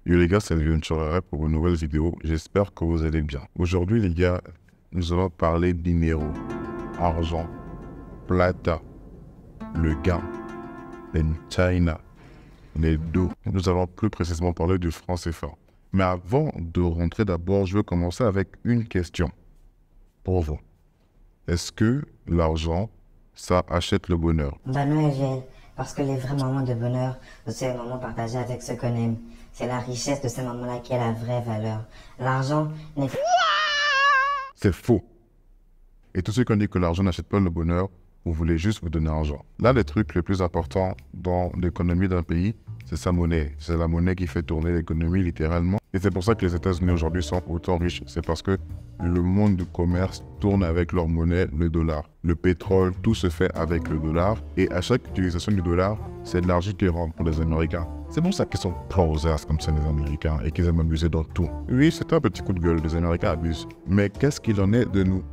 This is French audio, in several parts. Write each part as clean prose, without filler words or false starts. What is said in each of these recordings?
Yo les gars, c'est Venturere pour une nouvelle vidéo. J'espère que vous allez bien. Aujourd'hui les gars, nous allons parler minéraux, argent, plata, le gain, les China, les dos. Nous allons plus précisément parler du franc CFA. Mais avant de rentrer d'abord, je veux commencer avec une question pour vous. Est-ce que l'argent, ça achète le bonheur? Bah non, Eugène, parce que les vrais moments de bonheur, c'est les moments partagés avec ceux qu'on aime. C'est la richesse de ces moments-là qui a la vraie valeur. L'argent n'est... C'est faux. Et tous ceux qui ont dit que l'argent n'achète pas le bonheur, vous voulez juste vous donner l'argent. Là, le truc le plus important dans l'économie d'un pays, c'est sa monnaie. C'est la monnaie qui fait tourner l'économie littéralement. Et c'est pour ça que les États-Unis aujourd'hui sont autant riches. C'est parce que le monde du commerce tourne avec leur monnaie, le dollar. Le pétrole, tout se fait avec le dollar. Et à chaque utilisation du dollar, c'est de l'argent qui rentre pour les Américains. C'est pour ça qu'ils sont posers comme ça les Américains et qu'ils aiment abuser dans tout. Oui, c'est un petit coup de gueule, les Américains abusent. Mais qu'est-ce qu'il en est de nous?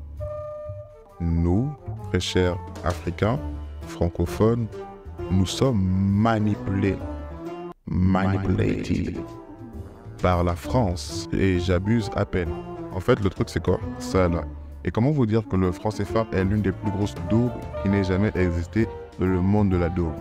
Nous, très chers Africains, francophones, nous sommes manipulated par la France, et j'abuse à peine. En fait, le truc c'est quoi? Ça là. Et comment vous dire que le franc CFA est l'une des plus grosses daubes qui n'ait jamais existé dans le monde de la daube?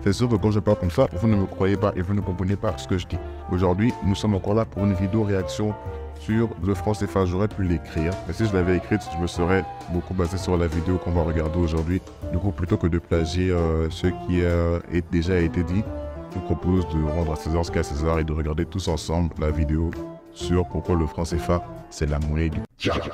C'est sûr que quand je parle comme ça, vous ne me croyez pas et vous ne comprenez pas ce que je dis. Aujourd'hui, nous sommes encore là pour une vidéo réaction sur le franc CFA. J'aurais pu l'écrire, mais si je l'avais écrite, je me serais beaucoup basé sur la vidéo qu'on va regarder aujourd'hui. Du coup, plutôt que de plagier ce qui a déjà été dit, je vous propose de rendre à César ce qu'est à César et de regarder tous ensemble la vidéo sur pourquoi le franc CFA, c'est la monnaie du diable.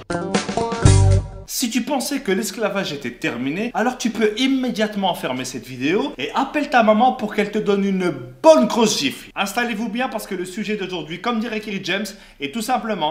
Si tu pensais que l'esclavage était terminé, alors tu peux immédiatement fermer cette vidéo et appelle ta maman pour qu'elle te donne une bonne grosse gifle. Installez-vous bien parce que le sujet d'aujourd'hui, comme dirait Kerry James, est tout simplement...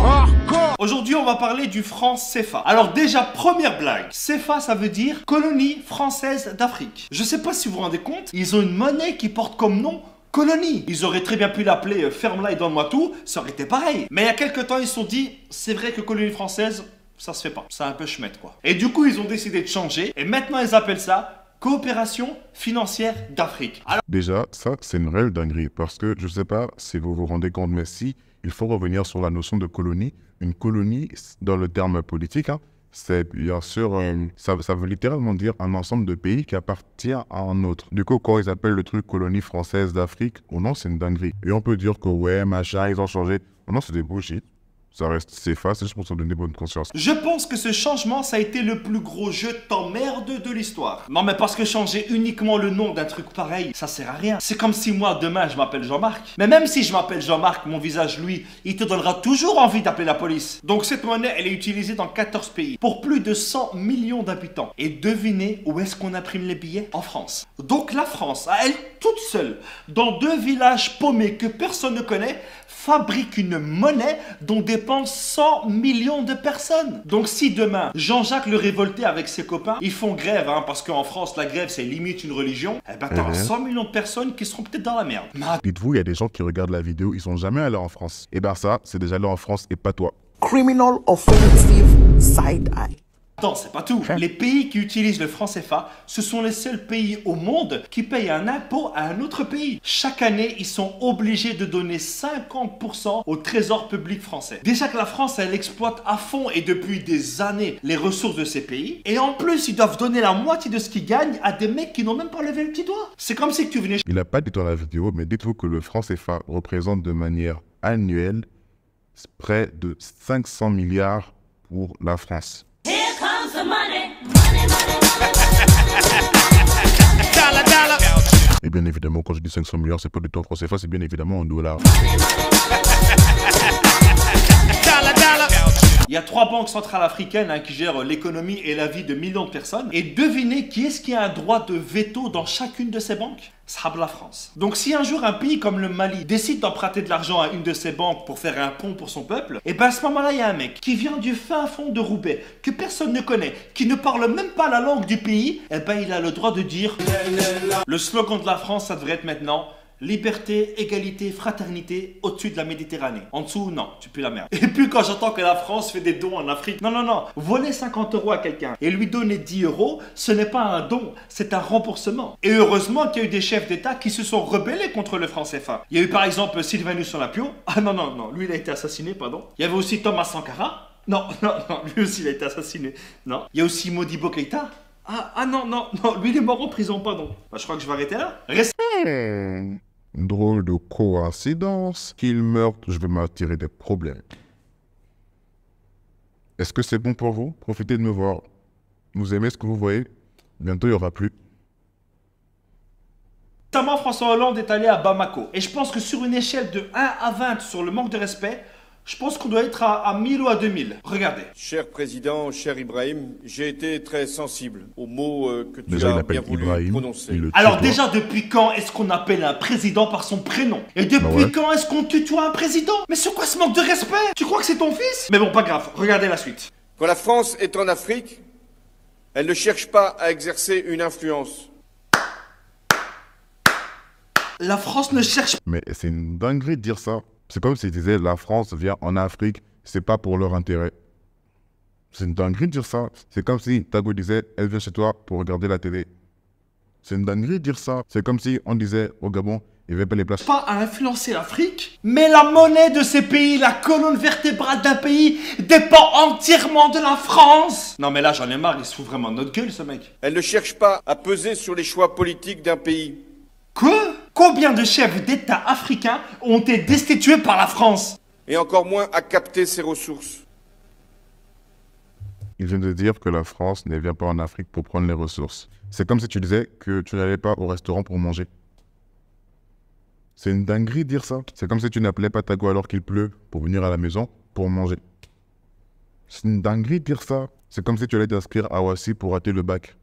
Aujourd'hui, on va parler du franc CFA. Alors déjà, première blague. CFA, ça veut dire colonie française d'Afrique. Je sais pas si vous vous rendez compte, ils ont une monnaie qui porte comme nom colonie. Ils auraient très bien pu l'appeler ferme-la et donne-moi tout, ça aurait été pareil. Mais il y a quelques temps, ils se sont dit, c'est vrai que colonie française... ça se fait pas, c'est un peu chmette quoi. Et du coup ils ont décidé de changer et maintenant ils appellent ça coopération financière d'Afrique. Alors... Déjà, ça c'est une réelle dinguerie parce que je sais pas si vous vous rendez compte, mais si il faut revenir sur la notion de colonie. Une colonie, dans le terme politique, hein, c'est bien sûr, ça veut littéralement dire un ensemble de pays qui appartient à un autre. Du coup, quand ils appellent le truc colonie française d'Afrique, oh non, c'est une dinguerie. Et on peut dire que ouais, machin, ils ont changé. Oh non, c'est des bullshit. Ça reste CFA, c'est juste pour se donner bonne conscience. Je pense que ce changement, ça a été le plus gros jeu d'emmerde de l'histoire. Non mais parce que changer uniquement le nom d'un truc pareil, ça sert à rien. C'est comme si moi, demain, je m'appelle Jean-Marc. Mais même si je m'appelle Jean-Marc, mon visage, lui, il te donnera toujours envie d'appeler la police. Donc cette monnaie, elle est utilisée dans 14 pays, pour plus de 100 millions d'habitants. Et devinez où est-ce qu'on imprime les billets? En France. Donc la France, à elle toute seule, dans 2 villages paumés que personne ne connaît, fabrique une monnaie dont dépendent 100 millions de personnes. Donc si demain, Jean-Jacques le révolté avec ses copains, ils font grève, hein, parce qu'en France, la grève, c'est limite une religion, eh ben t'as 100 millions de personnes qui seront peut-être dans la merde. Dites-vous, il y a des gens qui regardent la vidéo, ils sont jamais allés en France. Et ben ça, c'est déjà allé en France et pas toi. Criminal offensive side eye. Attends, c'est pas tout. Les pays qui utilisent le franc CFA, ce sont les seuls pays au monde qui payent un impôt à un autre pays. Chaque année, ils sont obligés de donner 50% au trésor public français. Déjà que la France, elle exploite à fond et depuis des années les ressources de ces pays. Et en plus, ils doivent donner la moitié de ce qu'ils gagnent à des mecs qui n'ont même pas levé le petit doigt. C'est comme si tu venais... Il n'a pas dit dans la vidéo, mais dites-vous que le franc CFA représente de manière annuelle près de 500 milliards pour la France. Et bien évidemment, quand je dis 500 milliards, c'est pas du tout en franc CFA, c'est bien évidemment en dollars. Il y a 3 banques centrales africaines qui gèrent l'économie et la vie de millions de personnes. Et devinez qui est-ce qui a un droit de veto dans chacune de ces banques? Ça la France. Donc si un jour un pays comme le Mali décide d'emprunter de l'argent à une de ces banques pour faire un pont pour son peuple, et ben à ce moment-là, il y a un mec qui vient du fin fond de Roubaix, que personne ne connaît, qui ne parle même pas la langue du pays, et ben il a le droit de dire... Le slogan de la France, ça devrait être maintenant... Liberté, égalité, fraternité, au-dessus de la Méditerranée. En dessous, non, tu pues la merde. Et puis quand j'entends que la France fait des dons en Afrique, non, non, non, voler 50 € à quelqu'un et lui donner 10 €, ce n'est pas un don, c'est un remboursement. Et heureusement qu'il y a eu des chefs d'État qui se sont rebellés contre le franc CFA. Il y a eu par exemple Sylvanus Olympio. Ah non, non, non, lui il a été assassiné, pardon. Il y avait aussi Thomas Sankara. Non, non, non, lui aussi il a été assassiné. Non. Il y a aussi Modibo Keïta. Ah non, non, non, lui il est mort en prison, pardon. Bah, je crois que je vais arrêter là. Reste. Drôle de coïncidence qu'il meure, je vais m'attirer des problèmes. Est-ce que c'est bon pour vous? Profitez de me voir. Vous aimez ce que vous voyez? Bientôt il n'y aura plus. Récemment, François Hollande est allé à Bamako. Et je pense que sur une échelle de 1 à 20 sur le manque de respect, je pense qu'on doit être à 1000 ou à 2000. Regardez. Cher président, cher Ibrahim, j'ai été très sensible aux mots que tu Déjà, il as appelle bien voulu Ibrahim. prononcer. Alors déjà, depuis quand est-ce qu'on appelle un président par son prénom? Et depuis quand est-ce qu'on tutoie un président? Mais c'est quoi ce manque de respect? Tu crois que c'est ton fils? Mais bon, pas grave, regardez la suite. Quand la France est en Afrique, elle ne cherche pas à exercer une influence. La France ne cherche pas. Mais c'est une dinguerie de dire ça. C'est comme s'ils disaient la France vient en Afrique, c'est pas pour leur intérêt. C'est une dinguerie de dire ça. C'est comme si Tago disait elle vient chez toi pour regarder la télé. C'est une dinguerie de dire ça. C'est comme si on disait au Gabon il va pas les places. Pas à influencer l'Afrique, mais la monnaie de ces pays, la colonne vertébrale d'un pays, dépend entièrement de la France. Non mais là j'en ai marre, il se fout vraiment de notre gueule ce mec. Elle ne cherche pas à peser sur les choix politiques d'un pays. Quoi? Combien de chefs d'État africains ont été destitués par la France? Et encore moins à capter ses ressources. Il vient de dire que la France ne vient pas en Afrique pour prendre les ressources. C'est comme si tu disais que tu n'allais pas au restaurant pour manger. C'est une dinguerie de dire ça. C'est comme si tu n'appelais pas Tago alors qu'il pleut pour venir à la maison pour manger. C'est une dinguerie de dire ça. C'est comme si tu allais t'inscrire à Ouassi pour rater le bac.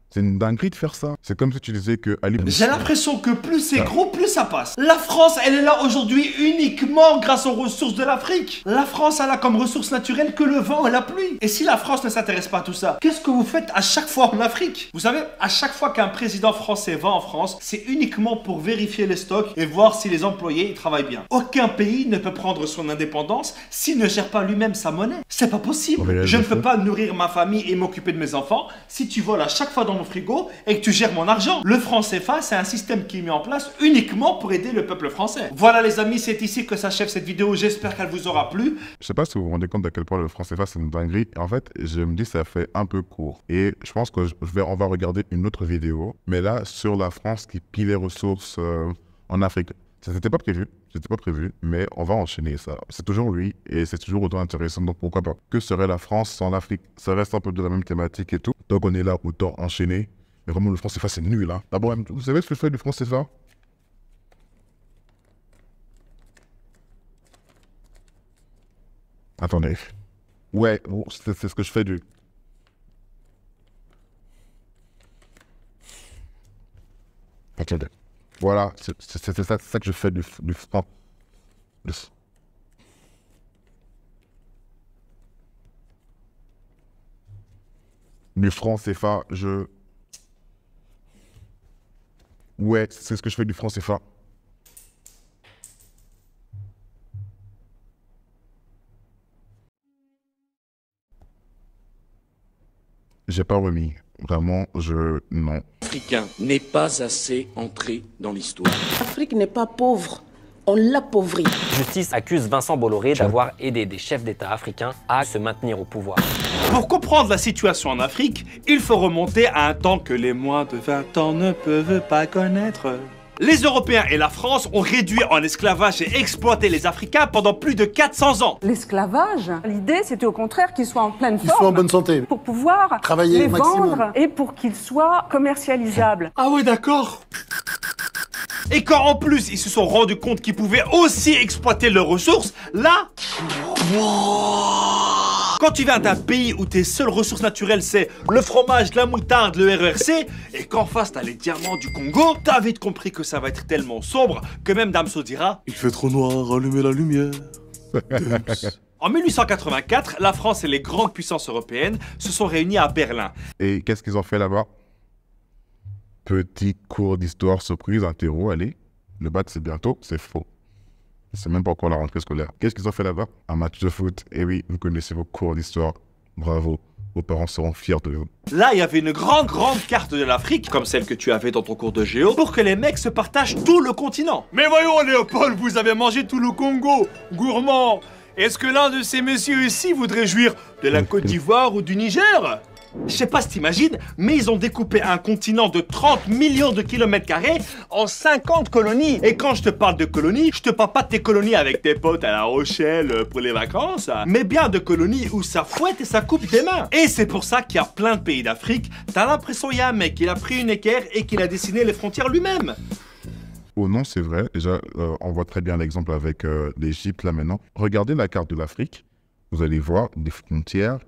C'est une dinguerie de faire ça. C'est comme si tu disais que Ali... J'ai l'impression que plus c'est gros, plus ça passe. La France, elle est là aujourd'hui uniquement grâce aux ressources de l'Afrique. La France, elle a comme ressource naturelle que le vent et la pluie. Et si la France ne s'intéresse pas à tout ça, qu'est-ce que vous faites à chaque fois en Afrique? Vous savez, à chaque fois qu'un président français va en France, c'est uniquement pour vérifier les stocks et voir si les employés ils travaillent bien. Aucun pays ne peut prendre son indépendance s'il ne gère pas lui-même sa monnaie. C'est pas possible. Je ne peux pas nourrir ma famille et m'occuper de mes enfants si tu voles à chaque fois dans mon frigo et que tu gères mon argent. Le franc CFA, c'est un système qui est mis en place uniquement pour aider le peuple français. Voilà les amis, c'est ici que s'achève cette vidéo. J'espère qu'elle vous aura plu. Je sais pas si vous vous rendez compte à quel point le franc CFA c'est une dinguerie. En fait, je me dis ça fait un peu court. Et je pense que on va regarder une autre vidéo. Mais là, sur la France qui pille les ressources en Afrique. Ça n'était pas prévu. C'était pas prévu, mais on va enchaîner ça. C'est toujours lui et c'est toujours autant intéressant, donc pourquoi pas. Que serait la France sans l'Afrique? Ça reste un peu de la même thématique et tout. Donc on est là, autant enchaîner. Mais vraiment, le franc CFA, c'est nul, hein. D'abord, vous savez ce que je fais du franc CFA? Attendez. Ouais, bon, c'est ce que je fais du... Attendez. Voilà, c'est ça que je fais du franc. Du franc CFA, ouais, c'est ce que je fais du franc CFA. J'ai pas remis. Vraiment, non. L'Africain n'est pas assez entré dans l'histoire. L'Afrique n'est pas pauvre, on l'appauvrit. Justice accuse Vincent Bolloré d'avoir aidé des chefs d'État africains à se maintenir au pouvoir. Pour comprendre la situation en Afrique, il faut remonter à un temps que les moins de 20 ans ne peuvent pas connaître. Les Européens et la France ont réduit en esclavage et exploité les Africains pendant plus de 400 ans. L'esclavage, l'idée c'était au contraire qu'ils soient en pleine forme. Qu'ils soient en bonne santé. Pour pouvoir travailler les au maximum. vendre et pour qu'ils soient commercialisables. Ah ouais, d'accord. Et quand en plus ils se sont rendus compte qu'ils pouvaient aussi exploiter leurs ressources, là... Quand tu viens d'un pays où tes seules ressources naturelles c'est le fromage, la moutarde, le RERC, et qu'en face t'as les diamants du Congo, t'as vite compris que ça va être tellement sombre que même Damso dira « Il fait trop noir, allumez la lumière ». En 1884, la France et les grandes puissances européennes se sont réunies à Berlin. Et qu'est-ce qu'ils ont fait là-bas? Petit cours d'histoire surprise, un terreau, allez. Le bac, c'est bientôt, c'est faux. C'est même pas encore la rentrée scolaire. Qu'est-ce qu'ils ont fait là-bas? Un match de foot. Et oui, vous connaissez vos cours d'histoire. Bravo. Vos parents seront fiers de vous. Là, il y avait une grande carte de l'Afrique, comme celle que tu avais dans ton cours de géo, pour que les mecs se partagent tout le continent. Mais voyons, Léopold, vous avez mangé tout le Congo. Gourmand. Est-ce que l'un de ces messieurs ici voudrait jouir de la Côte d'Ivoire ou du Niger? Je sais pas si t'imagines, mais ils ont découpé un continent de 30 millions de kilomètres carrés en 50 colonies. Et quand je te parle de colonies, je te parle pas de tes colonies avec tes potes à La Rochelle pour les vacances, mais bien de colonies où ça fouette et ça coupe des mains. Et c'est pour ça qu'il y a plein de pays d'Afrique, t'as l'impression qu'il y a un mec qui a pris une équerre et qu'il a dessiné les frontières lui-même. Oh non, c'est vrai. Déjà, on voit très bien l'exemple avec l'Égypte là maintenant. Regardez la carte de l'Afrique. Vous allez voir des frontières.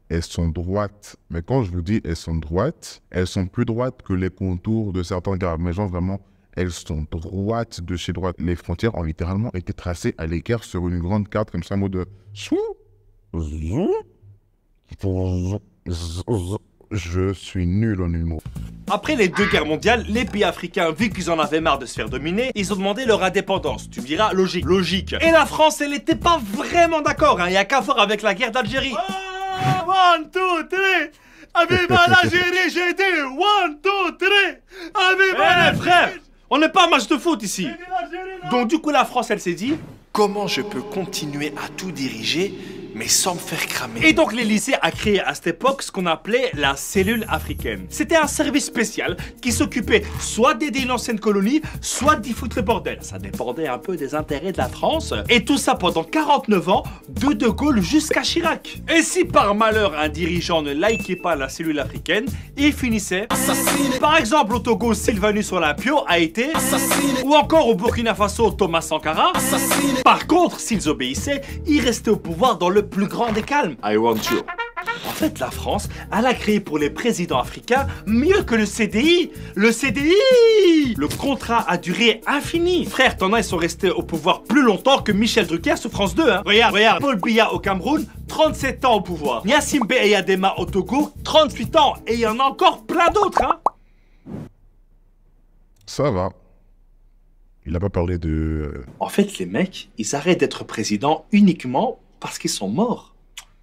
Elles sont droites. Mais quand je vous dis elles sont droites, elles sont plus droites que les contours de certains graves. Mais genre vraiment, elles sont droites de chez droite. Les frontières ont littéralement été tracées à l'équerre sur une grande carte comme ça, en mode je suis nul en humour. Après les 2 guerres mondiales, les pays africains, vu qu'ils en avaient marre de se faire dominer, ils ont demandé leur indépendance. Tu me diras, logique, logique. Et la France, elle était pas vraiment d'accord, hein. Il y a qu'à voir avec la guerre d'Algérie. 1, 2, 3. Viva l'Algérie, j'ai dit 1, 2, 3. Viva frère, on n'est pas un match de foot ici. Donc du coup, la France, elle s'est dit, comment je peux continuer à tout diriger mais sans me faire cramer. Et donc l'Élysée a créé à cette époque ce qu'on appelait la cellule africaine. C'était un service spécial qui s'occupait soit d'aider une ancienne colonie, soit d'y foutre le bordel. Ça dépendait un peu des intérêts de la France. Et tout ça pendant 49 ans, de Gaulle jusqu'à Chirac. Et si par malheur un dirigeant ne likait pas la cellule africaine, il finissait assassiné. Par exemple au Togo, Sylvanus Olympio a été assassiné. Ou encore au Burkina Faso, Thomas Sankara assassiné. Par contre, s'ils obéissaient, ils restaient au pouvoir dans le plus grand des calmes. I want you. En fait, la France, elle a créé pour les présidents africains mieux que le CDI. Le CDI! Le contrat a duré infini. Frère, t'en as, ils sont restés au pouvoir plus longtemps que Michel Drucker sur France 2. Hein. Regarde. Paul Biya au Cameroun, 37 ans au pouvoir. Gnassingbé Eyadema au Togo, 38 ans. Et il y en a encore plein d'autres. Hein. Ça va. Il n'a pas parlé de... En fait, les mecs, ils arrêtent d'être présidents uniquement parce qu'ils sont morts.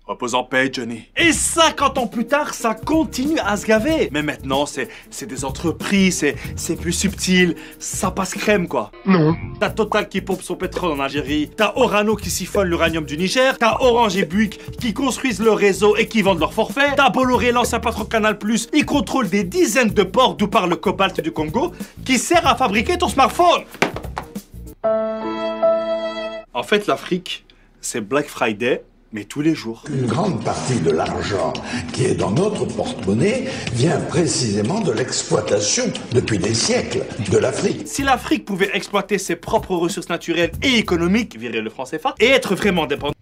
Repose en paix, Johnny. Et 50 ans plus tard, ça continue à se gaver. Mais maintenant, c'est des entreprises, c'est plus subtil, ça passe crème, quoi. Non. T'as Total qui pompe son pétrole en Algérie, t'as Orano qui siphonne l'uranium du Niger, t'as Orange et Bouygues qui construisent le réseau et qui vendent leur forfait, t'as Bolloré, l'ancien patron Canal+, il contrôle des dizaines de ports d'où part le cobalt du Congo, qui sert à fabriquer ton smartphone. En fait, l'Afrique, c'est Black Friday, mais tous les jours. Une grande partie de l'argent qui est dans notre porte-monnaie vient précisément de l'exploitation, depuis des siècles, de l'Afrique. Si l'Afrique pouvait exploiter ses propres ressources naturelles et économiques, virer le franc CFA, et être vraiment dépendante,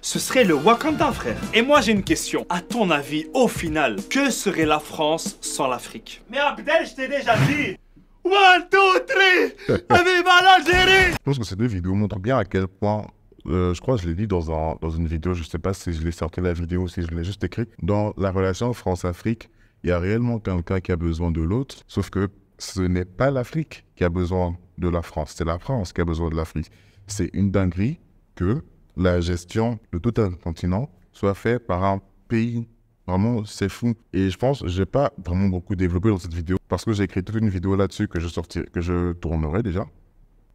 ce serait le Wakanda, frère. Et moi, j'ai une question. À ton avis, au final, que serait la France sans l'Afrique? Mais Abdel, je t'ai déjà dit. 1, 2, 3. Viva l'Algérie! Je pense que ces 2 vidéos montrent bien à quel point... je crois que je l'ai dit dans une vidéo, je ne sais pas si je l'ai sorti la vidéo ou si je l'ai juste écrit. Dans la relation France-Afrique, il y a réellement quelqu'un qui a besoin de l'autre, sauf que ce n'est pas l'Afrique qui a besoin de la France, c'est la France qui a besoin de l'Afrique. C'est une dinguerie que la gestion de tout un continent soit faite par un pays. Vraiment, c'est fou. Et je pense que je n'ai pas vraiment beaucoup développé dans cette vidéo parce que j'ai écrit toute une vidéo là-dessus que je tournerai déjà.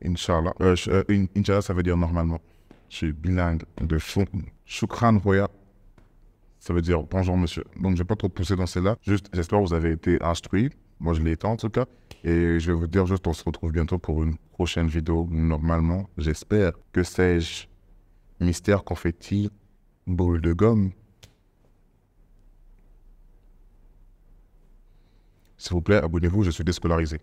Inch'Allah. Inch'Allah, ça veut dire normalement. Je suis bilingue de fou. Shukran Roya. Ça veut dire bonjour monsieur. Donc, je ne vais pas trop pousser dans celle-là. Juste, j'espère que vous avez été instruits. Moi, je l'ai été en tout cas. Et je vais vous dire juste, on se retrouve bientôt pour une prochaine vidéo. Normalement, j'espère. Que sais-je? Mystère, confetti, boule de gomme. S'il vous plaît, abonnez-vous, je suis déscolarisé.